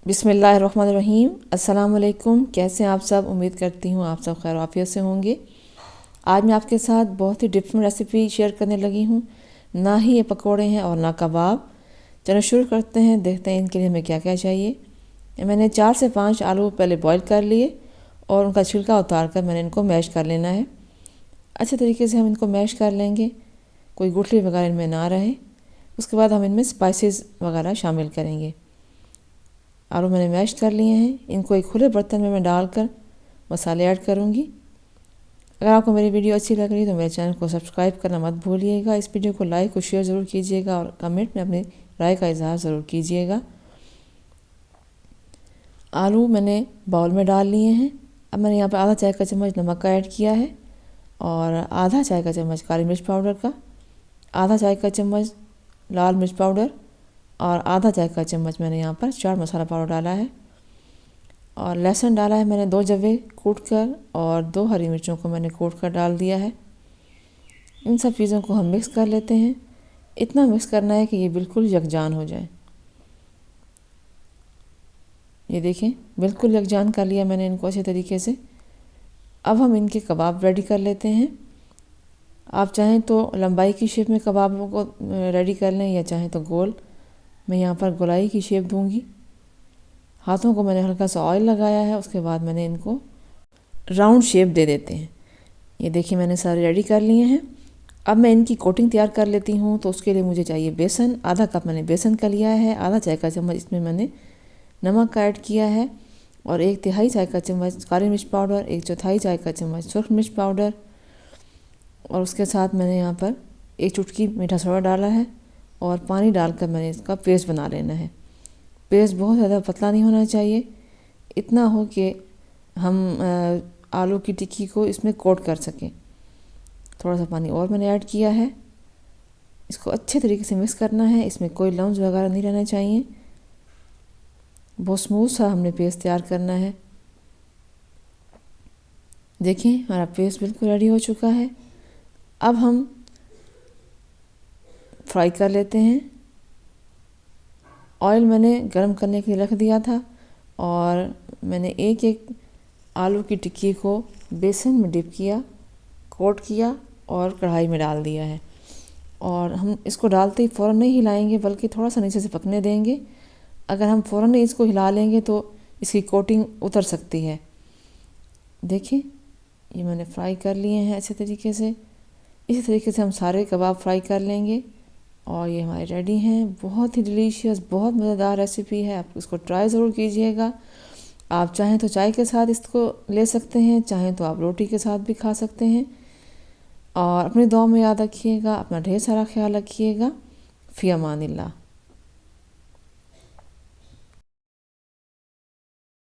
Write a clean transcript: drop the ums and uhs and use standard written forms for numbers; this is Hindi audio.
बिस्मिल्लाहिर्रहमानिर्रहीम। अस्सलाम वालेकुम। कैसे हैं आप सब? उम्मीद करती हूँ आप सब खैर आफियत से होंगे। आज मैं आपके साथ बहुत ही डिफरेंट रेसिपी शेयर करने लगी हूँ। ना ही ये पकोड़े हैं और ना कबाब। चलो शुरू करते हैं, देखते हैं इनके लिए हमें क्या क्या चाहिए। मैंने 4 से 5 आलू पहले बॉईल कर लिए और उनका छिलका उतार कर मैंने इनको मैश कर लेना है। अच्छे तरीके से हम इनको मैश कर लेंगे, कोई गुठली वगैरह इनमें ना रहे। उसके बाद हम इनमें स्पाइसेस वगैरह शामिल करेंगे। आलू मैंने मैश कर लिए हैं, इनको एक खुले बर्तन में मैं डालकर मसाले ऐड करूँगी। अगर आपको मेरी वीडियो अच्छी लग रही है तो मेरे चैनल को सब्सक्राइब करना मत भूलिएगा। इस वीडियो को लाइक और शेयर ज़रूर कीजिएगा और कमेंट में अपनी राय का इजहार ज़रूर कीजिएगा। आलू मैंने बाउल में डाल लिए हैं। अब मैंने यहाँ पर आधा चाय का चम्मच नमक का ऐड किया है और आधा चाय का चम्मच काली मिर्च पाउडर का, आधा चाय का चम्मच लाल मिर्च पाउडर और आधा चाय का चम्मच मैंने यहाँ पर चाट मसाला पाउडर डाला है। और लहसुन डाला है मैंने 2 जवे कूट कर और 2 हरी मिर्चों को मैंने कूट कर डाल दिया है। इन सब चीज़ों को हम मिक्स कर लेते हैं। इतना मिक्स करना है कि ये बिल्कुल यकजान हो जाए। ये देखें, बिल्कुल यकजान कर लिया मैंने इनको अच्छे तरीके से। अब हम इनके कबाब रेडी कर लेते हैं। आप चाहें तो लंबाई की शेप में कबाबों को रेडी कर लें या चाहें तो गोल। मैं यहाँ पर गोलाई की शेप दूंगी। हाथों को मैंने हल्का सा ऑयल लगाया है, उसके बाद मैंने इनको राउंड शेप दे देते हैं। ये देखिए मैंने सारे रेडी कर लिए हैं। अब मैं इनकी कोटिंग तैयार कर लेती हूँ। तो उसके लिए मुझे चाहिए बेसन। आधा कप मैंने बेसन का लिया है, आधा चाय का चम्मच इसमें मैंने नमक का ऐड किया है और 1/3 चाय का चम्मच काली मिर्च पाउडर, 1/4 चाय का चम्मच सुरख मिर्च पाउडर और उसके साथ मैंने यहाँ पर 1 चुटकी मीठा सोडा डाला है और पानी डालकर मैंने इसका पेस्ट बना लेना है। पेस्ट बहुत ज़्यादा पतला नहीं होना चाहिए, इतना हो कि हम आलू की टिक्की को इसमें कोट कर सकें। थोड़ा सा पानी और मैंने ऐड किया है। इसको अच्छे तरीके से मिक्स करना है, इसमें कोई लम्स वगैरह नहीं रहना चाहिए। बहुत स्मूथ सा हमने पेस्ट तैयार करना है। देखिए हमारा पेस्ट बिल्कुल रेडी हो चुका है। अब हम फ्राई कर लेते हैं। ऑयल मैंने गरम करने के लिए रख दिया था और मैंने एक एक आलू की टिक्की को बेसन में डिप किया, कोट किया और कढ़ाई में डाल दिया है। और हम इसको डालते ही फ़ौरन नहीं हिलाएंगे, बल्कि थोड़ा सा नीचे से पकने देंगे। अगर हम फ़ौरन ही इसको हिला लेंगे तो इसकी कोटिंग उतर सकती है। देखिए ये मैंने फ्राई कर लिए हैं अच्छे तरीके से। इसी तरीके से हम सारे कबाब फ्राई कर लेंगे और ये हमारे रेडी हैं। बहुत ही डिलीशियस, बहुत मज़ेदार रेसिपी है। आप इसको ट्राई ज़रूर कीजिएगा। आप चाहें तो चाय के साथ इसको ले सकते हैं, चाहें तो आप रोटी के साथ भी खा सकते हैं। और अपनी दुआ में याद रखिएगा। अपना ढेर सारा ख्याल रखिएगा। फ़ी अमानिल्लाह।